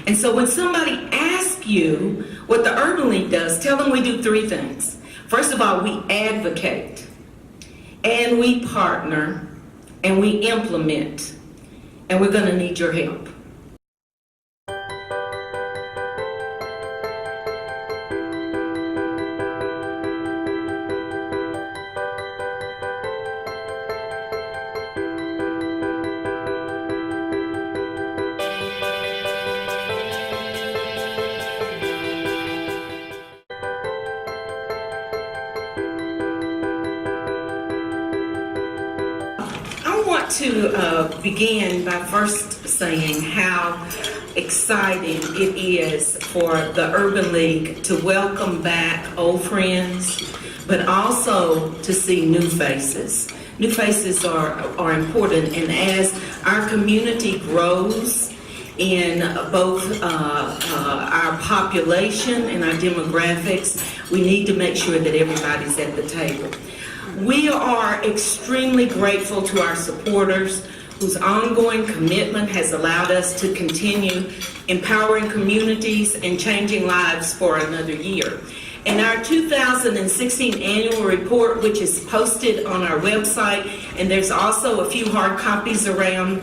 And so when somebody asks you what the Urban League does, tell them we do three things. First of all, we advocate, and we partner, and we implement, and we're going to need your help. I want to begin by first saying how exciting it is for the Urban League to welcome back old friends, but also to see new faces. New faces are important, and as our community grows in both our population and our demographics, we need to make sure that everybody's at the table. We are extremely grateful to our supporters whose ongoing commitment has allowed us to continue empowering communities and changing lives for another year. In our 2016 annual report, which is posted on our website, and there's also a few hard copies around,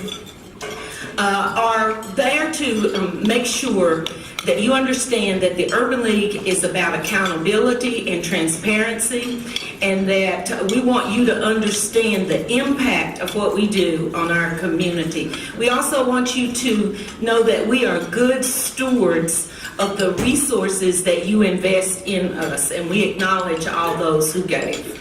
are there to make sure that you understand that the Urban League is about accountability and transparency, and that we want you to understand the impact of what we do on our community. We also want you to know that we are good stewards of the resources that you invest in us, and we acknowledge all those who gave.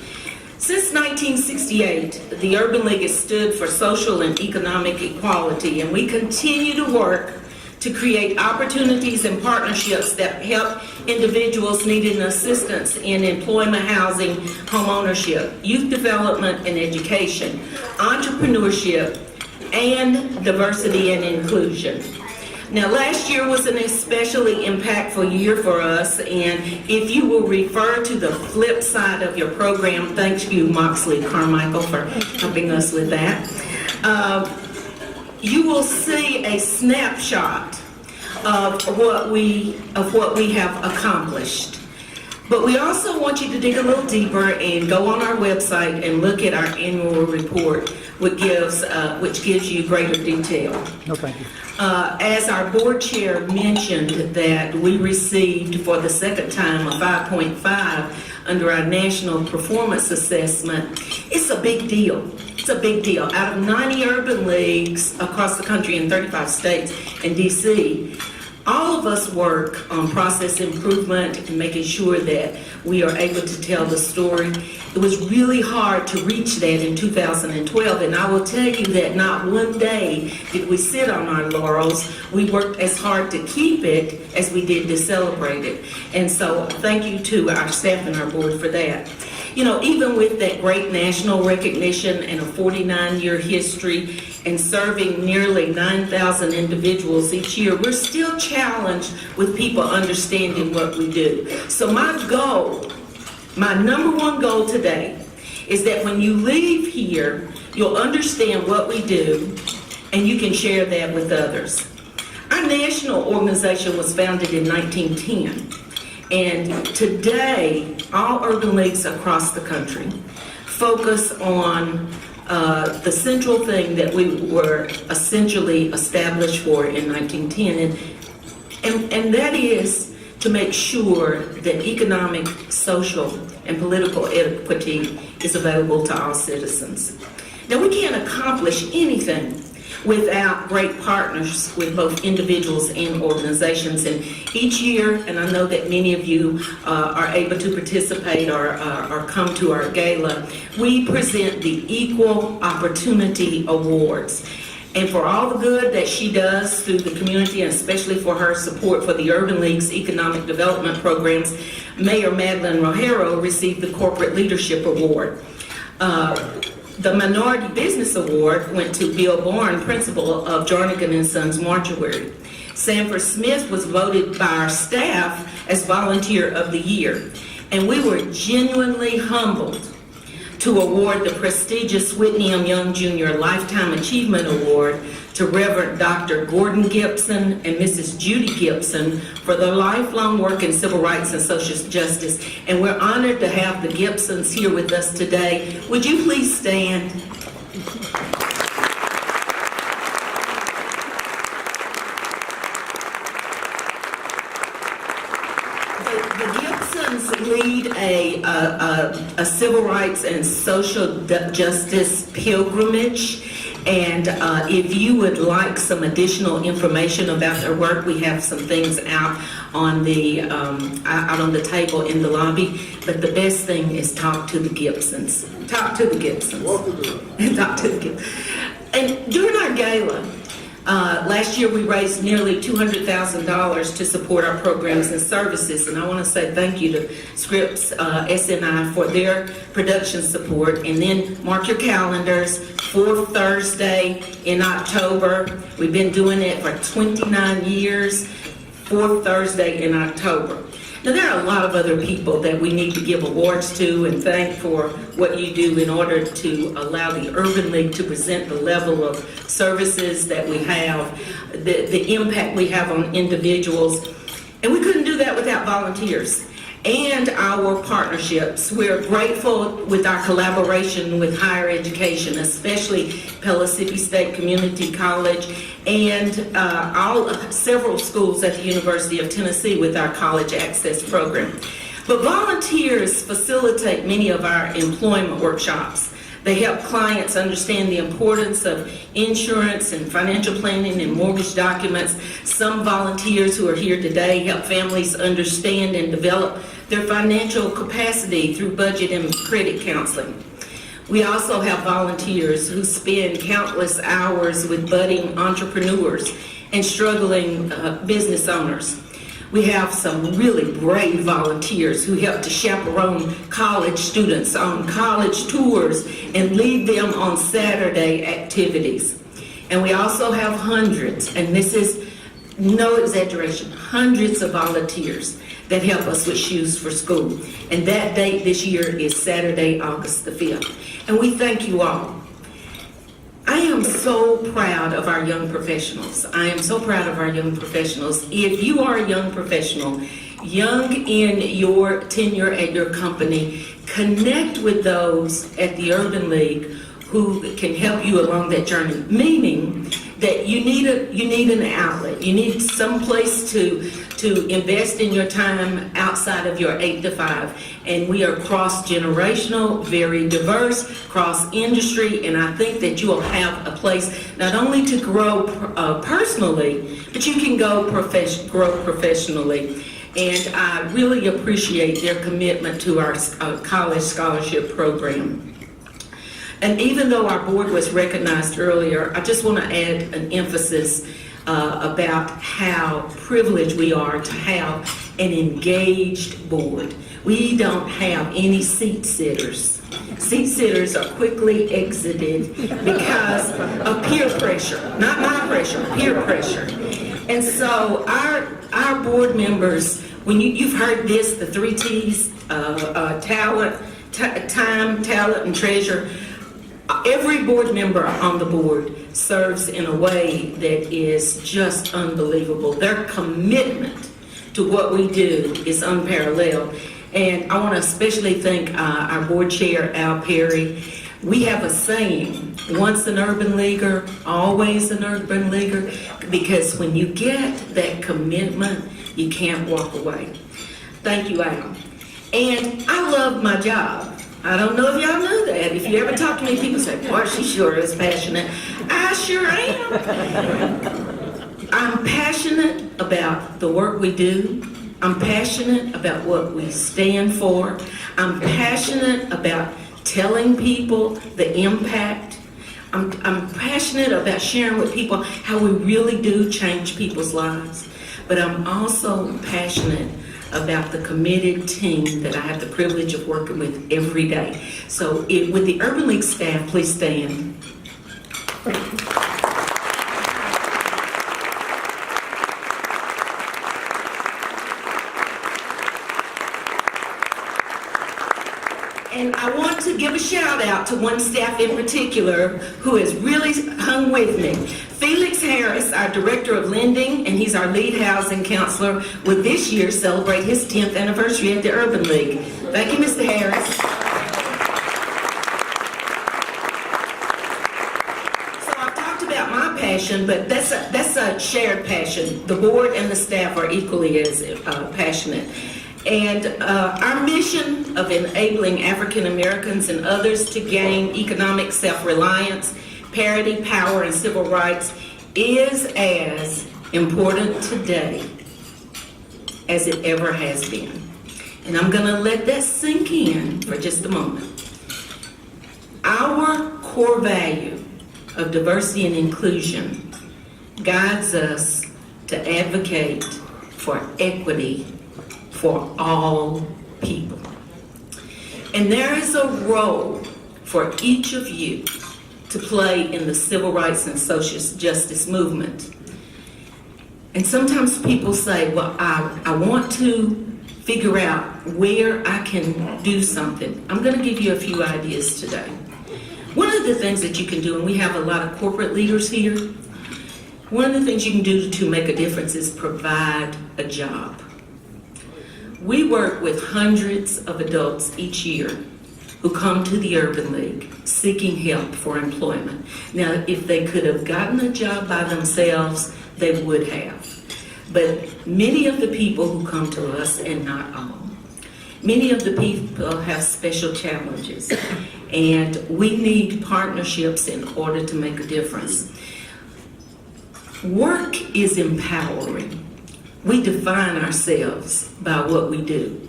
Since 1968, the Urban League has stood for social and economic equality, and we continue to work to create opportunities and partnerships that help individuals needing assistance in employment, housing, home ownership, youth development and education, entrepreneurship, and diversity and inclusion. Now, last year was an especially impactful year for us, and if you will refer to the flip side of your program, thank you, Moxley Carmichael, for helping us with that. You will see a snapshot of what we have accomplished. But we also want you to dig a little deeper and go on our website and look at our annual report, which gives you greater detail. No, thank you. As our board chair mentioned, that we received for the second time a 5.5 under our national performance assessment. It's a big deal. It's a big deal. Out of 90 urban leagues across the country in 35 states and DC, all of us work on process improvement and making sure that we are able to tell the story. It was really hard to reach that in 2012, and I will tell you that not one day did we sit on our laurels. We worked as hard to keep it as we did to celebrate it. And so thank you to our staff and our board for that. You know, even with that great national recognition and a 49-year history and serving nearly 9,000 individuals each year, we're still challenged with people understanding what we do. So my goal, my number one goal today, is that when you leave here, you'll understand what we do and you can share that with others. Our national organization was founded in 1910. And today, all urban leagues across the country focus on the central thing that we were essentially established for in 1910, and that is to make sure that economic, social, and political equity is available to all citizens. Now, we can't accomplish anything without great partners with both individuals and organizations. And each year, and I know that many of you are able to participate or come to our gala, we present the Equal Opportunity Awards. And for all the good that she does through the community, and especially for her support for the Urban League's economic development programs, Mayor Madeline Rogero received the Corporate Leadership Award. The Minority Business Award went to Bill Bourne, principal of Jarnigan & Sons Mortuary. Sanford Smith was voted by our staff as Volunteer of the Year. And we were genuinely humbled to award the prestigious Whitney M. Young Jr. Lifetime Achievement Award to to Reverend Dr. Gordon Gibson and Mrs. Judy Gibson for their lifelong work in civil rights and social justice. And we're honored to have the Gibsons here with us today. Would you please stand? The Gibsons lead a civil rights and social justice pilgrimage. And if you would like some additional information about their work, we have some things out on the table in the lobby. But the best thing is talk to the Gibsons. Talk to the Gibsons. Talk to the Gibsons. And during our gala, last year we raised nearly $200,000 to support our programs and services, and I want to say thank you to Scripps SNI for their production support. And then mark your calendars, fourth Thursday in October. We've been doing it for 29 years, fourth Thursday in October. Now, there are a lot of other people that we need to give awards to and thank for what you do in order to allow the Urban League to present the level of services that we have, the impact we have on individuals. And we couldn't do that without volunteers and our partnerships. We're grateful with our collaboration with higher education, especially Pellissippi State Community College and several schools at the University of Tennessee with our College Access Program. But volunteers facilitate many of our employment workshops. They help clients understand the importance of insurance and financial planning and mortgage documents. Some volunteers who are here today help families understand and develop their financial capacity through budget and credit counseling. We also have volunteers who spend countless hours with budding entrepreneurs and struggling business owners. We have some really brave volunteers who help to chaperone college students on college tours and lead them on Saturday activities. And we also have hundreds, and this is no exaggeration, hundreds of volunteers that help us with Shoes for School. And that date this year is Saturday, August the 5th. And we thank you all. I am so proud of our young professionals. I am so proud of our young professionals. If you are a young professional, young in your tenure at your company, connect with those at the Urban League who can help you along that journey, meaning that you need an outlet. You need some place to invest in your time outside of your 8 to 5. And we are cross-generational, very diverse, cross-industry, and I think that you will have a place not only to grow personally, but you can grow professionally. And I really appreciate their commitment to our college scholarship program. And even though our board was recognized earlier, I just want to add an emphasis about how privileged we are to have an engaged board. We don't have any seat sitters. Seat sitters are quickly exited because of peer pressure, not my pressure, peer pressure. And so our board members, when you've heard this, the 3 T's, talent, time, talent, and treasure. Every board member on the board serves in a way that is just unbelievable. Their commitment to what we do is unparalleled. And I want to especially thank our board chair, Al Perry. We have a saying, once an urban leaguer, always an urban leaguer, because when you get that commitment, you can't walk away. Thank you, Al. And I love my job. I don't know if y'all know that. If you ever talk to me, people say, boy, she sure is passionate. I sure am. I'm passionate about the work we do. I'm passionate about what we stand for. I'm passionate about telling people the impact. I'm passionate about sharing with people how we really do change people's lives. But I'm also passionate about the committed team that I have the privilege of working with every day. So with the Urban League staff, please stand. And I want to give a shout out to one staff in particular who has really hung with me. Felix Harris, our Director of Lending, and he's our lead housing counselor, will this year celebrate his 10th anniversary at the Urban League. Thank you, Mr. Harris. So I've talked about my passion, but that's a shared passion. The board and the staff are equally as passionate. And our mission of enabling African Americans and others to gain economic self-reliance, parity, power, and civil rights is as important today as it ever has been. And I'm going to let that sink in for just a moment. Our core value of diversity and inclusion guides us to advocate for equity for all people. And there is a role for each of you to play in the civil rights and social justice movement. And sometimes people say, well, I want to figure out where I can do something. I'm going to give you a few ideas today. One of the things that you can do, and we have a lot of corporate leaders here, one of the things you can do to make a difference is provide a job. We work with hundreds of adults each year who come to the Urban League seeking help for employment. Now, if they could have gotten a job by themselves, they would have. But many of the people who come to us, and not all, many of the people have special challenges, and we need partnerships in order to make a difference. Work is empowering. We define ourselves by what we do.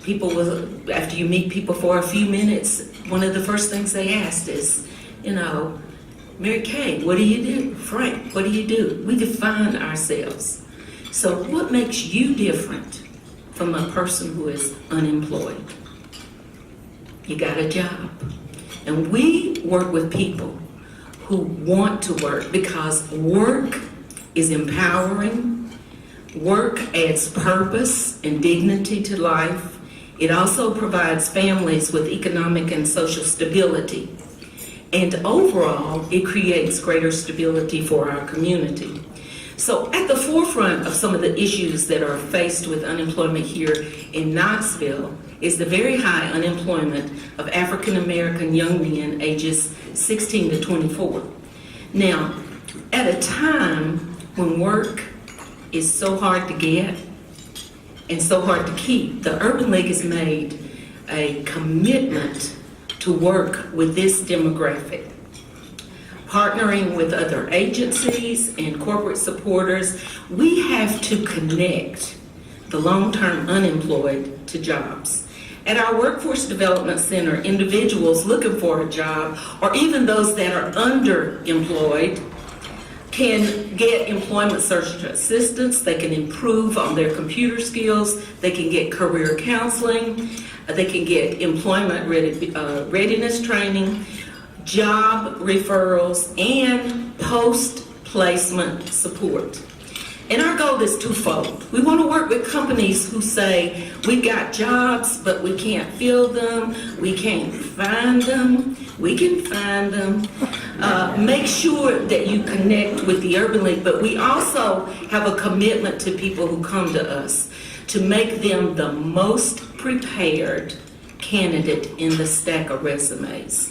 People will, after you meet people for a few minutes, one of the first things they ask is, Mary Kay, what do you do? Frank, what do you do? We define ourselves. So what makes you different from a person who is unemployed? You got a job. And we work with people who want to work because work is empowering. Work adds purpose and dignity to life. It also provides families with economic and social stability. And overall, it creates greater stability for our community. So at the forefront of some of the issues that are faced with unemployment here in Knoxville is the very high unemployment of African American young men ages 16 to 24. Now, at a time when work is so hard to get and so hard to keep, the Urban League has made a commitment to work with this demographic. Partnering with other agencies and corporate supporters, we have to connect the long-term unemployed to jobs. At our Workforce Development Center, individuals looking for a job, or even those that are underemployed, can get employment search assistance. They can improve on their computer skills. They can get career counseling. They can get employment readiness training, job referrals, and post-placement support. And our goal is twofold. We want to work with companies who say, we've got jobs, but we can't fill them, we can't find them. We can find them. Make sure that you connect with the Urban League, but we also have a commitment to people who come to us to make them the most prepared candidate in the stack of resumes.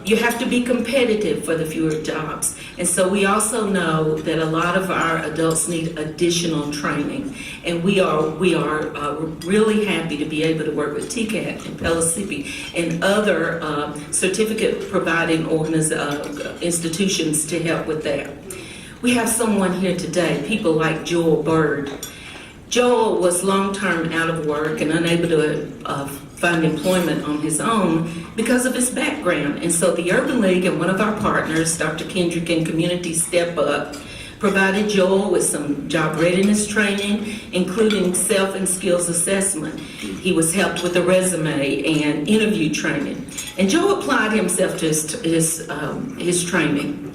You have to be competitive for the fewer jobs. And so we also know that a lot of our adults need additional training. And we are really happy to be able to work with TCAT and Pellissippi and other certificate providing institutions to help with that. We have someone here today, people like Joel Bird. Joel was long-term out of work and unable to find employment on his own because of his background. And so the Urban League and one of our partners, Dr. Kendrick and Community Step Up, provided Joel with some job readiness training, including self and skills assessment. He was helped with a resume and interview training. And Joel applied himself to his training.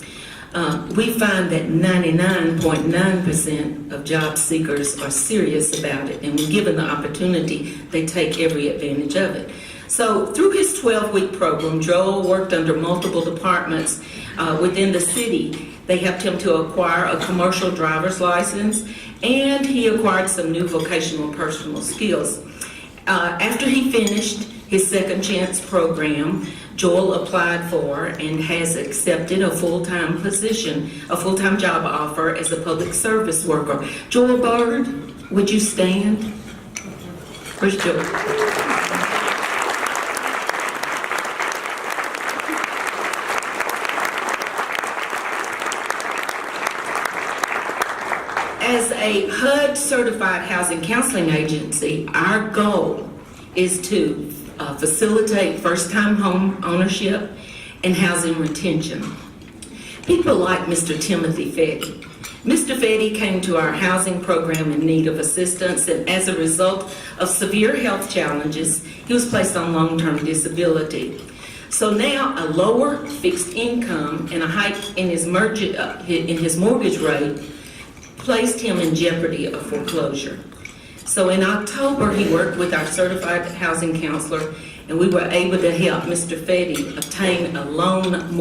We find that 99.9% of job seekers are serious about it, and when given the opportunity, they take every advantage of it. So through his 12-week program, Joel worked under multiple departments within the city They helped him to acquire a commercial driver's license, and he acquired some new vocational and personal skills. After he finished his Second Chance program, Joel applied for and has accepted a full-time position, a full-time job offer as a public service worker. Joel Bird, would you stand? Where's Joel? As a HUD certified housing counseling agency, our goal is to facilitate first-time home ownership and housing retention. People like Mr. Timothy Fetty. Mr. Fetty came to our housing program in need of assistance, and as a result of severe health challenges, he was placed on long-term disability. So now a lower fixed income and a hike in his mortgage rate placed him in jeopardy of foreclosure. So in October, he worked with our certified housing counselor, and we were able to help Mr. Fetty obtain a loan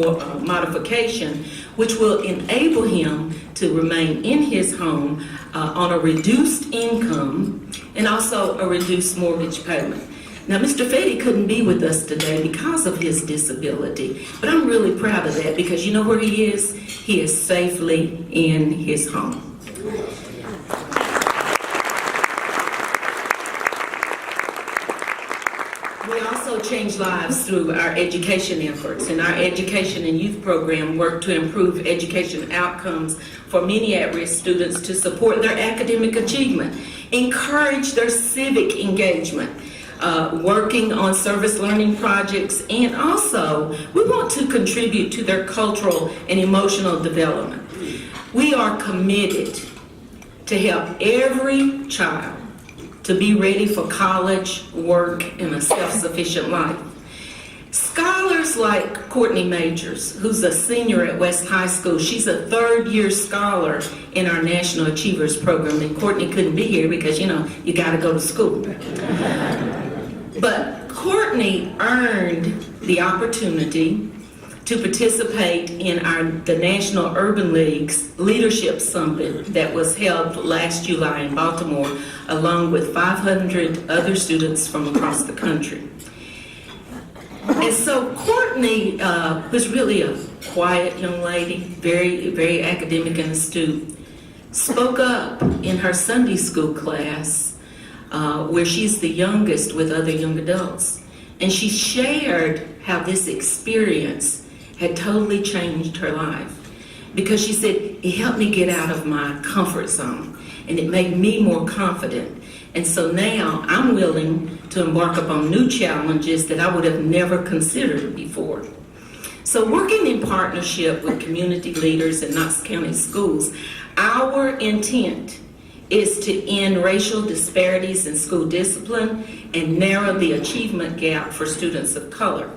modification, which will enable him to remain in his home on a reduced income and also a reduced mortgage payment. Now, Mr. Fetty couldn't be with us today because of his disability, but I'm really proud of that because you know where he is? He is safely in his home. We also change lives through our education efforts, and our education and youth program work to improve education outcomes for many at-risk students to support their academic achievement, encourage their civic engagement, working on service learning projects, and also we want to contribute to their cultural and emotional development. We are committed to help every child to be ready for college, work, and a self-sufficient life. Scholars like Courtney Majors, who's a senior at West High School, she's a third-year scholar in our National Achievers program, and Courtney couldn't be here because, you know, you gotta go to school. But Courtney earned the opportunity to participate in the National Urban League's Leadership Summit that was held last July in Baltimore, along with 500 other students from across the country. And so Courtney was really a quiet young lady, very, very academic and astute, spoke up in her Sunday school class, where she's the youngest with other young adults. And she shared how this experience had totally changed her life, because she said, it helped me get out of my comfort zone and it made me more confident. And so now I'm willing to embark upon new challenges that I would have never considered before. So working in partnership with community leaders in Knox County schools, our intent is to end racial disparities in school discipline and narrow the achievement gap for students of color.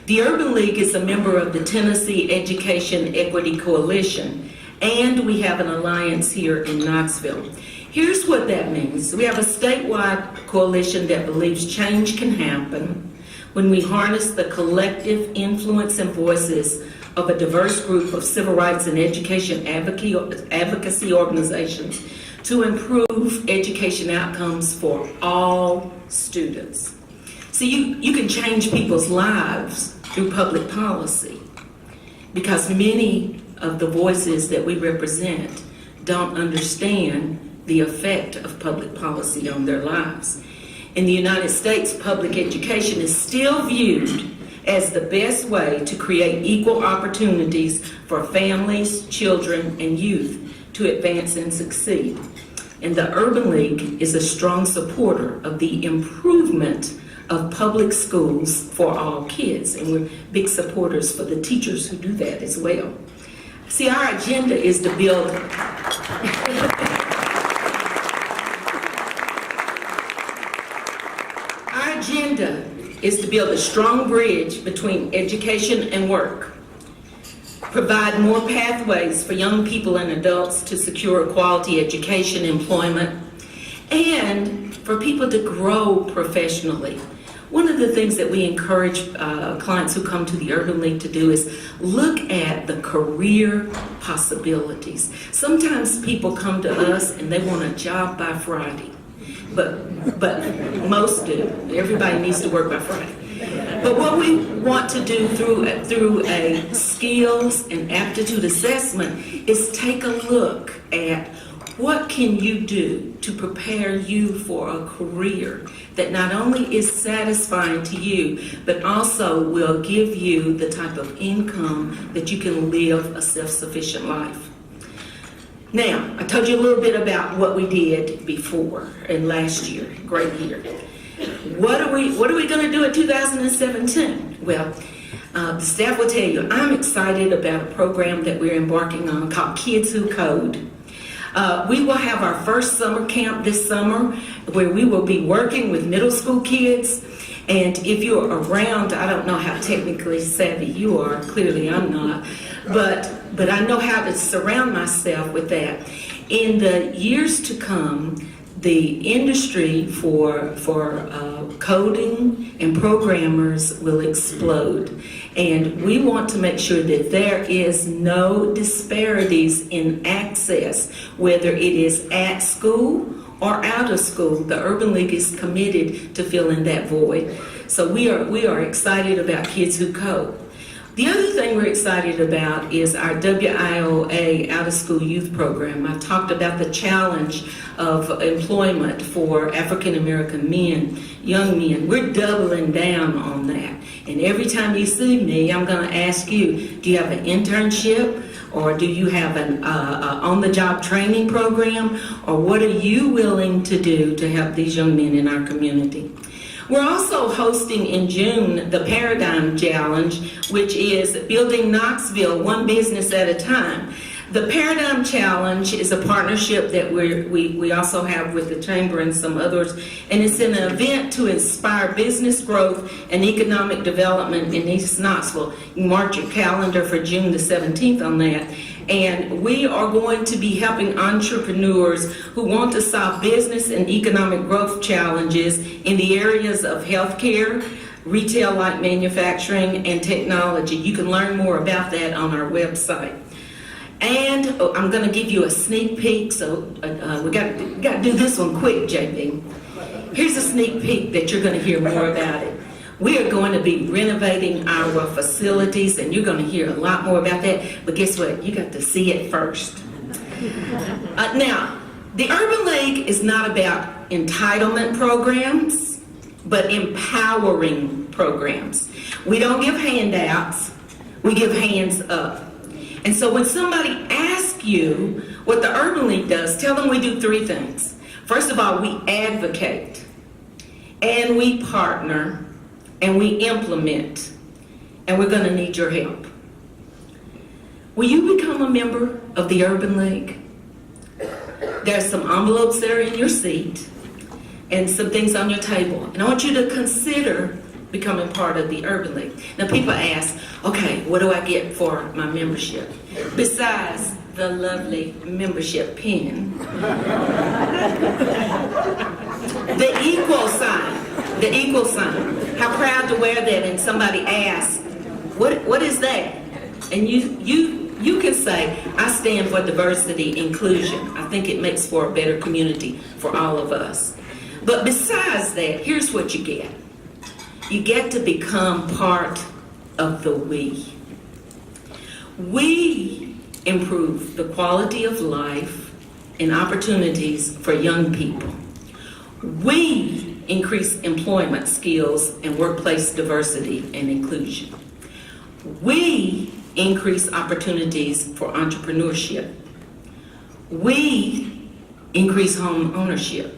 The Urban League is a member of the Tennessee Education Equity Coalition, and we have an alliance here in Knoxville. Here's what that means. We have a statewide coalition that believes change can happen when we harness the collective influence and voices of a diverse group of civil rights and education advocacy organizations to improve education outcomes for all students. So you can change people's lives through public policy, because many of the voices that we represent don't understand the effect of public policy on their lives. In the United States, public education is still viewed as the best way to create equal opportunities for families, children, and youth to advance and succeed. And the Urban League is a strong supporter of the improvement of public schools for all kids, and we're big supporters for the teachers who do that as well. See, our agenda is to build a strong bridge between education and work, provide more pathways for young people and adults to secure quality education, employment, and for people to grow professionally. One of the things that we encourage clients who come to the Urban League to do is look at the career possibilities. Sometimes people come to us and they want a job by Friday, but most do. Everybody needs to work by Friday. But what we want to do through a skills and aptitude assessment is take a look at what can you do to prepare you for a career that not only is satisfying to you, but also will give you the type of income that you can live a self-sufficient life. Now, I told you a little bit about what we did before and last year. Great year. What are we going to do in 2017? Well, the staff will tell you, I'm excited about a program that we're embarking on called Kids Who Code. We will have our first summer camp this summer where we will be working with middle school kids. And if you're around, I don't know how technically savvy you are, clearly I'm not, but I know how to surround myself with that. In the years to come, the industry for coding and programmers will explode. And we want to make sure that there is no disparities in access, whether it is at school or out of school. The Urban League is committed to filling that void. So we are excited about Kids Who Code. The other thing we're excited about is our WIOA Out of School Youth Program. I talked about the challenge of employment for African American men, young men. We're doubling down on that. And every time you see me, I'm going to ask you, do you have an internship? Or do you have an on-the-job training program? Or what are you willing to do to help these young men in our community? We're also hosting in June the Paradigm Challenge, which is building Knoxville one business at a time. The Paradigm Challenge is a partnership that we also have with the Chamber and some others, and it's an event to inspire business growth and economic development in East Knoxville. You can mark your calendar for June the 17th on that. And we are going to be helping entrepreneurs who want to solve business and economic growth challenges in the areas of healthcare, retail like manufacturing, and technology. You can learn more about that on our website. And I'm going to give you a sneak peek, so we got to do this one quick, JB. Here's a sneak peek that you're going to hear more about it. We are going to be renovating our facilities, and you're going to hear a lot more about that. But guess what? You got to see it first. Now, the Urban League is not about entitlement programs, but empowering programs. We don't give handouts. We give hands up. And so when somebody asks you what the Urban League does, tell them we do three things. First of all, we advocate, and we partner, and we implement, and we're going to need your help. Will you become a member of the Urban League? There's some envelopes there in your seat and some things on your table. And I want you to consider becoming part of the Urban League. Now people ask, okay, what do I get for my membership? Besides the lovely membership pin, the equal sign. How proud to wear that, and somebody asks, what is that? And you can say, I stand for diversity, inclusion. I think it makes for a better community for all of us. But besides that, here's what you get. You get to become part of the we. We improve the quality of life and opportunities for young people. We increase employment skills and workplace diversity and inclusion. We increase opportunities for entrepreneurship. We increase home ownership.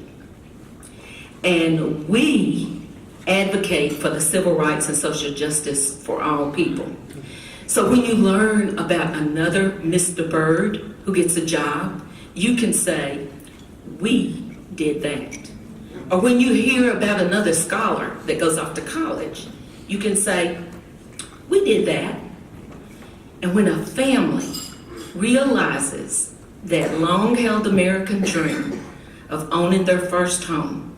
And we advocate for the civil rights and social justice for all people. So when you learn about another Mr. Bird who gets a job, you can say, we did that. Or when you hear about another scholar that goes off to college, you can say, we did that. And when a family realizes that long-held American dream of owning their first home,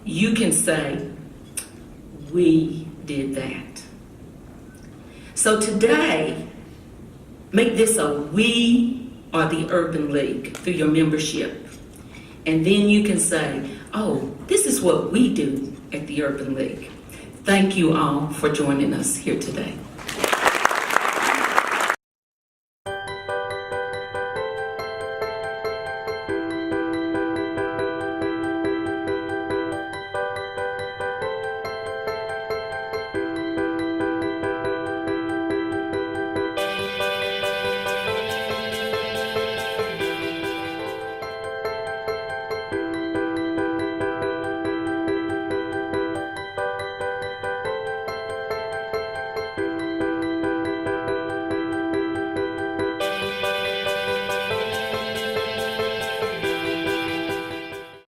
you can say, We did that. So today, make this a we are the Urban League through your membership. And then you can say, oh, this is what we do at the Urban League. Thank you all for joining us here today.